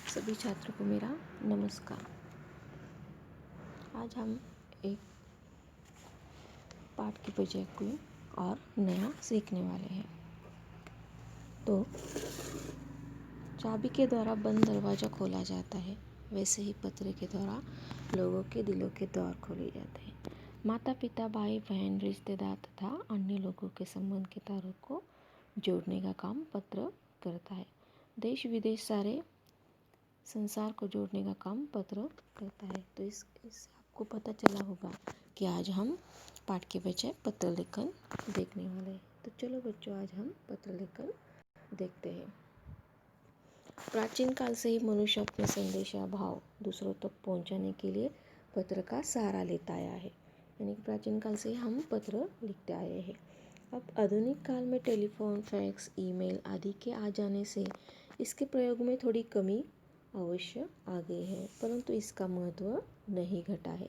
सभी छात्रों को मेरा नमस्कार। आज हम एक पाठ की बजाय कोई और नया सीखने वाले हैं। तो चाबी के द्वारा बंद दरवाज़ा खोला जाता है, वैसे ही पत्र के द्वारा लोगों के दिलों के द्वार खोले जाते हैं। माता पिता, भाई बहन, रिश्तेदार तथा अन्य लोगों के संबंध के तारों को जोड़ने का काम पत्र करता है। देश विदेश सारे संसार को जोड़ने का काम पत्र करता है। तो इससे आपको पता चला होगा कि आज हम पाठ के बजाय पत्र लेखन देखने वाले हैं। तो चलो बच्चों, आज हम पत्र लेखन देखते हैं। प्राचीन काल से ही मनुष्य अपने संदेश या भाव दूसरों तक पहुंचाने के लिए पत्र का सहारा लेता आया है। यानी कि प्राचीन काल से ही हम पत्र लिखते आए हैं। अब आधुनिक काल में टेलीफोन, फैक्स, ईमेल आदि के आ जाने से इसके प्रयोग में थोड़ी कमी अवश्य आ गई है, परंतु इसका महत्व नहीं घटा है।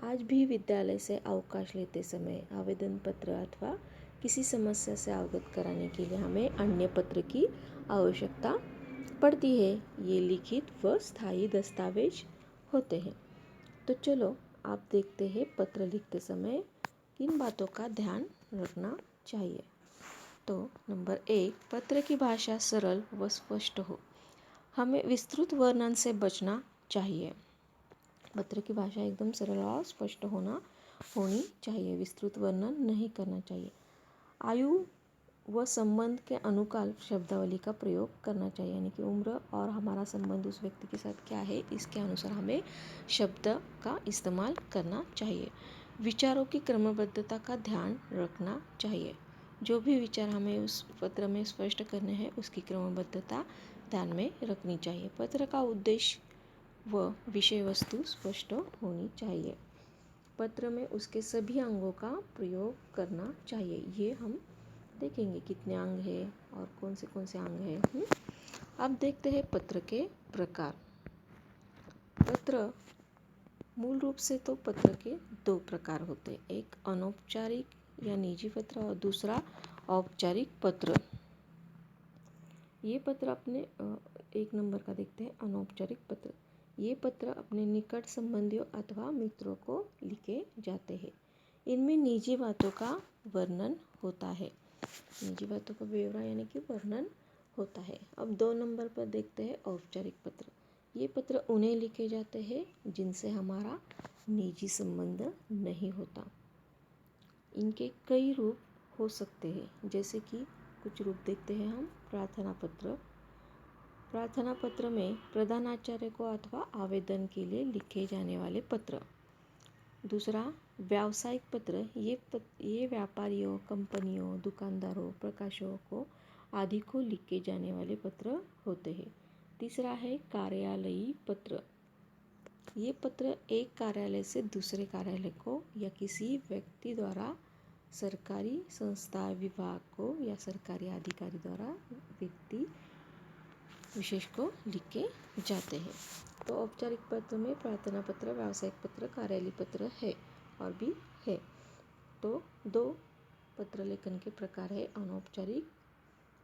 आज भी विद्यालय से अवकाश लेते समय आवेदन पत्र अथवा किसी समस्या से अवगत कराने के लिए हमें अन्य पत्र की आवश्यकता पड़ती है। ये लिखित व स्थायी दस्तावेज होते हैं। तो चलो आप देखते हैं पत्र लिखते समय किन बातों का ध्यान रखना चाहिए। तो नंबर 1, पत्र की भाषा सरल व स्पष्ट हो। हमें विस्तृत वर्णन से बचना चाहिए। पत्र की भाषा एकदम सरल और स्पष्ट होनी चाहिए। विस्तृत वर्णन नहीं करना चाहिए। आयु व संबंध के अनुकाल शब्दावली का प्रयोग करना चाहिए। यानी कि उम्र और हमारा संबंध उस व्यक्ति के साथ क्या है, इसके अनुसार हमें शब्द का इस्तेमाल करना चाहिए। विचारों की क्रमबद्धता का ध्यान रखना चाहिए। जो भी विचार हमें उस पत्र में स्पष्ट करने हैं, उसकी क्रमबद्धता ध्यान में रखनी चाहिए। पत्र का उद्देश्य व विषय वस्तु स्पष्ट होनी चाहिए। पत्र में उसके सभी अंगों का प्रयोग करना चाहिए। ये हम देखेंगे कितने अंग है और कौन से अंग है। अब देखते हैं पत्र के प्रकार। पत्र मूल रूप से तो पत्र के 2 प्रकार होते हैं। एक अनौपचारिक या निजी पत्र और दूसरा औपचारिक पत्र। ये पत्र अपने 1 नंबर का देखते हैं, अनौपचारिक पत्र। ये पत्र अपने निकट संबंधियों अथवा मित्रों को लिखे जाते हैं। इनमें निजी बातों का वर्णन होता है। निजी बातों का ब्यौरा यानी कि वर्णन होता है। अब 2 नंबर पर देखते हैं औपचारिक पत्र। ये पत्र उन्हें लिखे जाते हैं जिनसे हमारा निजी संबंध नहीं होता। इनके कई रूप हो सकते हैं, जैसे कि कुछ रूप देखते हैं हम। प्रार्थना पत्र। प्रार्थना पत्र में प्रधानाचार्य को अथवा आवेदन के लिए लिखे जाने वाले पत्र। दूसरा व्यावसायिक पत्र। ये व्यापारियों, कंपनियों, दुकानदारों, प्रकाशकों आदि को लिखे जाने वाले पत्र होते हैं। तीसरा है कार्यालयी पत्र। ये पत्र एक कार्यालय से दूसरे कार्यालय को या किसी व्यक्ति द्वारा सरकारी संस्था, विभाग को या सरकारी अधिकारी द्वारा व्यक्ति विशेष को लिखे जाते हैं। तो औपचारिक पत्र में प्रार्थना पत्र, व्यावसायिक पत्र, कार्यालयी पत्र है और भी है। तो 2 पत्र लेखन के प्रकार है, अनौपचारिक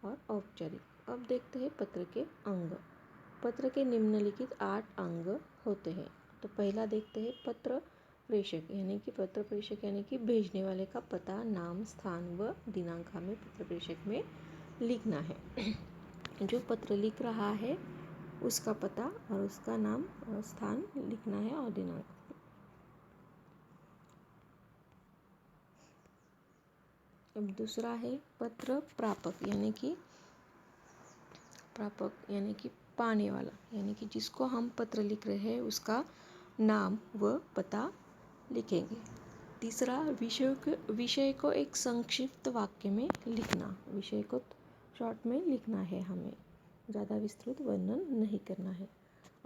और औपचारिक। अब देखते हैं पत्र के अंग। पत्र के निम्नलिखित 8 अंग होते हैं। तो पहला देखते हैं पत्र प्रेषक। यानी कि पत्र प्रेषक यानी कि भेजने वाले का पता, नाम, स्थान व दिनांक हमें पत्र प्रेषक में लिखना है। जो पत्र लिख रहा है उसका पता और उसका नाम और स्थान लिखना है और दिनांक। अब दूसरा है पत्र प्रापक। यानी कि पाने वाला, यानी कि जिसको हम पत्र लिख रहे हैं उसका नाम व पता लिखेंगे। तीसरा विषय को एक संक्षिप्त वाक्य में लिखना। विषय को शॉर्ट में लिखना है हमें, ज़्यादा विस्तृत वर्णन नहीं करना है।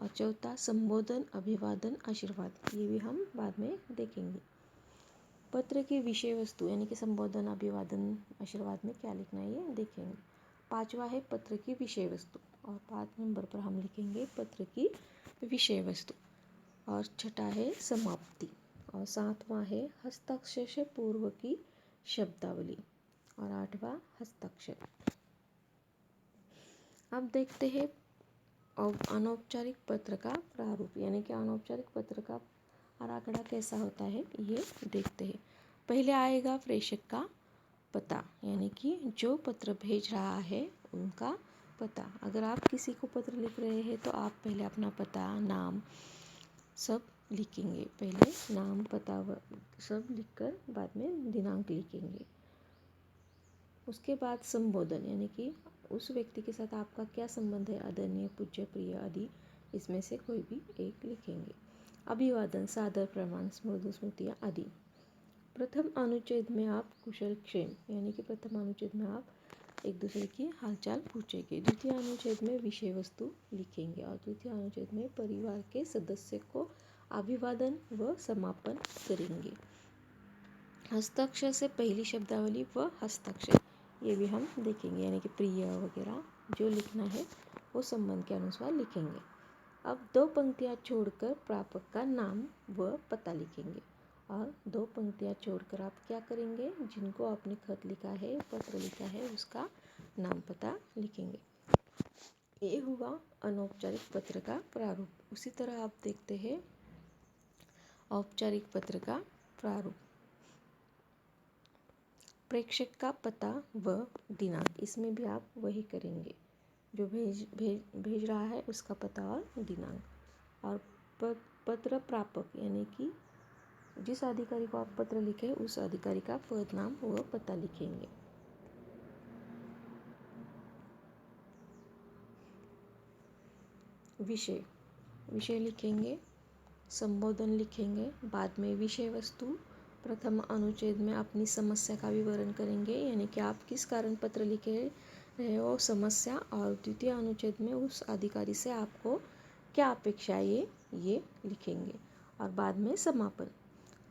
और चौथा संबोधन, अभिवादन, आशीर्वाद। ये भी हम बाद में देखेंगे। पत्र की विषय वस्तु यानी कि संबोधन, अभिवादन, आशीर्वाद में क्या लिखना है ये देखेंगे। 5वां है पत्र की विषय वस्तु और 5 नंबर पर हम लिखेंगे पत्र की विषय वस्तु। और 6वां है समाप्ति और 7वां है हस्ताक्षर से पूर्व की शब्दावली और 8वां हस्ताक्षर। अब देखते हैं अनौपचारिक पत्र का प्रारूप, यानी कि अनौपचारिक पत्र का आराखड़ा कैसा होता है ये देखते हैं। पहले आएगा प्रेषक का पता, यानी कि जो पत्र भेज रहा है उनका पता। अगर आप किसी को पत्र लिख रहे हैं तो आप पहले अपना पता, नाम सब लिखेंगे। पहले नाम, पता सब लिखकर बाद में दिनांक लिखेंगे। उसके बाद संबोधन, यानी कि उस व्यक्ति के साथ आपका क्या संबंध है, आदरणीय, पूज्य, प्रिय आदि, इसमें से कोई भी एक लिखेंगे। अभिवादन, सादर, प्रणाम, मृदु स्मृतियाँ आदि। प्रथम अनुच्छेद में आप कुशल क्षेम, यानी कि प्रथम अनुच्छेद में आप एक दूसरे की हालचाल पूछेंगे। द्वितीय अनुच्छेद में विषय वस्तु लिखेंगे और तृतीय अनुच्छेद में परिवार के सदस्य को अभिवादन व समापन करेंगे। हस्ताक्षर से पहली शब्दावली व हस्ताक्षर ये भी हम देखेंगे, यानी कि प्रिय वगैरह जो लिखना है वो संबंध के अनुसार लिखेंगे। अब 2 पंक्तियाँ छोड़कर प्रापक का नाम व पता लिखेंगे और 2 पंक्तियाँ छोड़कर आप क्या करेंगे, जिनको आपने खत लिखा है, पत्र लिखा है, उसका नाम पता लिखेंगे। ये हुआ अनौपचारिक पत्र का प्रारूप। उसी तरह आप देखते हैं औपचारिक पत्र का प्रारूप। प्रेषक का पता व दिनांक, इसमें भी आप वही करेंगे, जो भेज रहा है उसका पता और दिनांक। और पत्र प्रापक, यानी कि जिस अधिकारी को आप पत्र लिखे उस अधिकारी का पद, नाम व पता लिखेंगे। विषय लिखेंगे, संबोधन लिखेंगे, बाद में विषय वस्तु। प्रथम अनुच्छेद में अपनी समस्या का विवरण करेंगे, यानी कि आप किस कारण पत्र लिखे रहे हो, समस्या। और द्वितीय अनुच्छेद में उस अधिकारी से आपको क्या अपेक्षा है ये लिखेंगे। और बाद में समापन,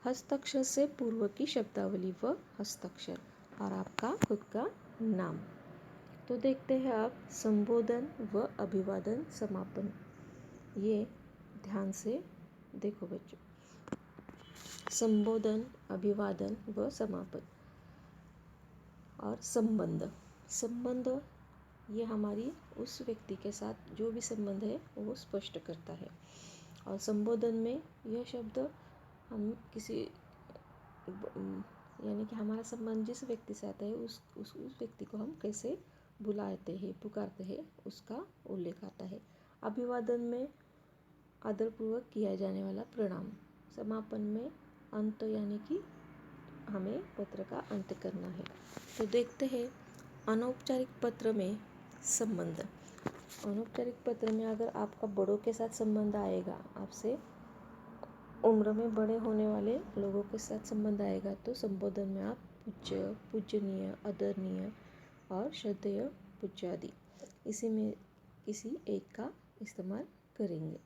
हस्ताक्षर से पूर्व की शब्दावली व हस्ताक्षर और आपका खुद का नाम। तो देखते हैं आप संबोधन व अभिवादन, समापन। ये ध्यान से देखो बच्चों, संबोधन, अभिवादन व समापन। और संबंध ये हमारी उस व्यक्ति के साथ जो भी संबंध है वो स्पष्ट करता है। और संबोधन में यह शब्द हम किसी, यानी कि हमारा संबंध जिस व्यक्ति से आता है उस व्यक्ति को हम कैसे बुलाते हैं, पुकारते हैं, उसका उल्लेख आता है। अभिवादन में आदरपूर्वक किया जाने वाला प्रणाम। समापन में अंत, यानी कि हमें पत्र का अंत करना है। तो देखते हैं अनौपचारिक पत्र में संबंध। अनौपचारिक पत्र में अगर आपका बड़ों के साथ संबंध आएगा, आपसे उम्र में बड़े होने वाले लोगों के साथ संबंध आएगा, तो संबोधन में आप पूज्य, पूजनीय, आदरणीय और श्रद्धेय, पूज्य आदि इसी में किसी एक का इस्तेमाल करेंगे।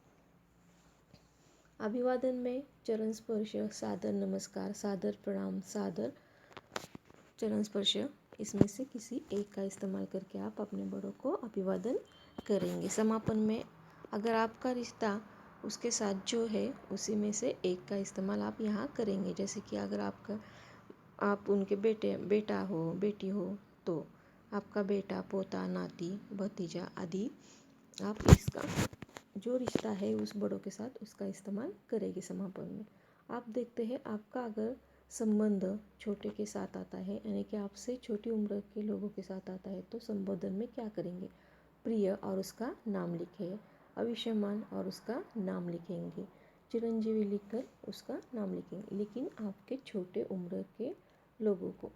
अभिवादन में चरण स्पर्श, सादर नमस्कार, सादर प्रणाम, सादर चरण स्पर्श, इसमें से किसी एक का इस्तेमाल करके आप अपने बड़ों को अभिवादन करेंगे। समापन में अगर आपका रिश्ता उसके साथ जो है उसी में से एक का इस्तेमाल आप यहाँ करेंगे। जैसे कि अगर आप उनके बेटा हो, बेटी हो, तो आपका बेटा, पोता, नाती, भतीजा आदि आप इसका जो रिश्ता है उस बड़ों के साथ उसका इस्तेमाल करेंगे समापन में। आप देखते हैं आपका अगर संबंध छोटे के साथ आता है, यानी कि आपसे छोटी उम्र के लोगों के साथ आता है, तो संबोधन में क्या करेंगे, प्रिय और उसका नाम लिखे, अविष्यमान और उसका नाम लिखेंगे, चिरंजीवी लिखकर उसका नाम लिखेंगे, लेकिन आपके छोटे उम्र के लोगों को।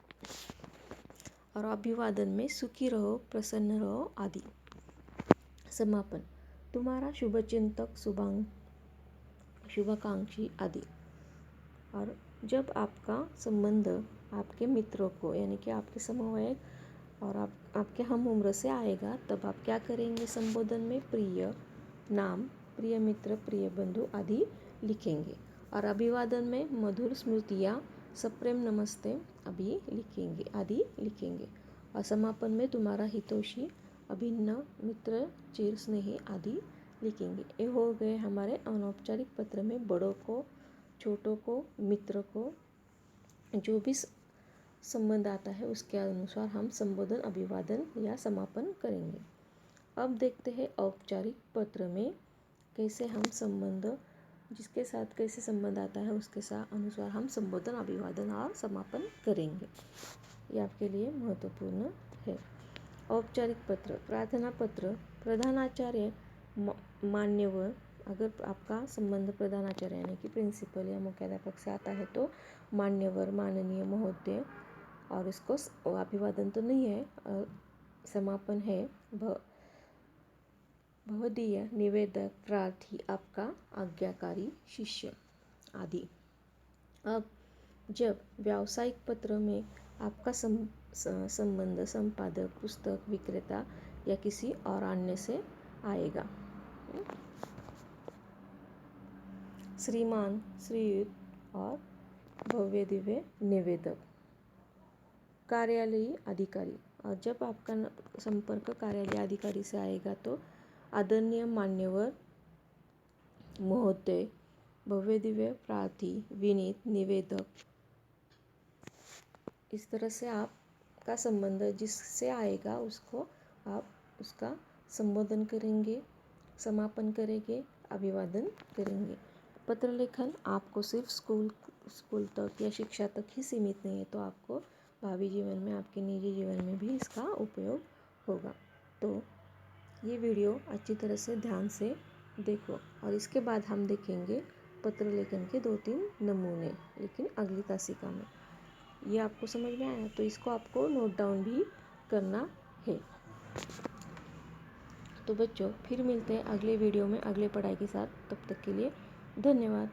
और अभिवादन में सुखी रहो, प्रसन्न रहो आदि। समापन, तुम्हारा शुभचिंतक, शुभाकांक्षी आदि। और जब आपका संबंध आपके मित्रों को, यानी कि आपके समवयस्क और आपके हम उम्र से आएगा, तब आप क्या करेंगे, संबोधन में प्रिय नाम, प्रिय मित्र, प्रिय बंधु आदि लिखेंगे। और अभिवादन में मधुर स्मृतियाँ, सप्रेम नमस्ते आदि लिखेंगे। और समापन में तुम्हारा हितैषी, अभिन्न मित्र, चिर स्नेही आदि लिखेंगे। ये हो गए हमारे अनौपचारिक पत्र में बड़ों को, छोटों को, मित्र को जो भी संबंध आता है उसके अनुसार हम संबोधन, अभिवादन या समापन करेंगे। अब देखते हैं औपचारिक पत्र में कैसे हम संबंध, जिसके साथ कैसे संबंध आता है उसके साथ अनुसार हम संबोधन, अभिवादन और समापन करेंगे। ये आपके लिए महत्वपूर्ण है। औपचारिक पत्र, प्रार्थना पत्र, प्रधानाचार्य, मान्यवर, अगर आपका संबंध प्रधानाचार्य यानी कि प्रिंसिपल या मुख्याध्यापक से आता है तो मान्यवर, माननीय, महोदय, और इसको अभिवादन तो नहीं है, समापन है भवदीय, निवेदक, प्रार्थी, आपका आज्ञाकारी, शिष्य आदि। अब जब व्यावसायिक पत्र में आपका संबंध संपादक, पुस्तक विक्रेता या किसी और अन्य से आएगा, श्रीमान, श्रीयुत और भव्य दिव्य निवेदक, कार्यालयी अधिकारी, और जब आपका संपर्क कार्यालय अधिकारी से आएगा तो आदरणीय, मान्यवर, महोदय, भव्य दिव्य, प्रार्थी, विनीत, निवेदक। इस तरह से आपका संबंध जिससे आएगा उसको आप उसका संबोधन करेंगे, समापन करेंगे, अभिवादन करेंगे। पत्र लेखन आपको सिर्फ स्कूल तक या शिक्षा तक ही सीमित नहीं है, तो आपको भावी जीवन में, आपके निजी जीवन में भी इसका उपयोग होगा। तो ये वीडियो अच्छी तरह से ध्यान से देखो, और इसके बाद हम देखेंगे पत्र लेखन के 2-3 नमूने, लेकिन अगली तासिका में। ये आपको समझ में आया तो इसको आपको नोट डाउन भी करना है। तो बच्चों, फिर मिलते हैं अगले वीडियो में अगले पढ़ाई के साथ। तब तक के लिए धन्यवाद।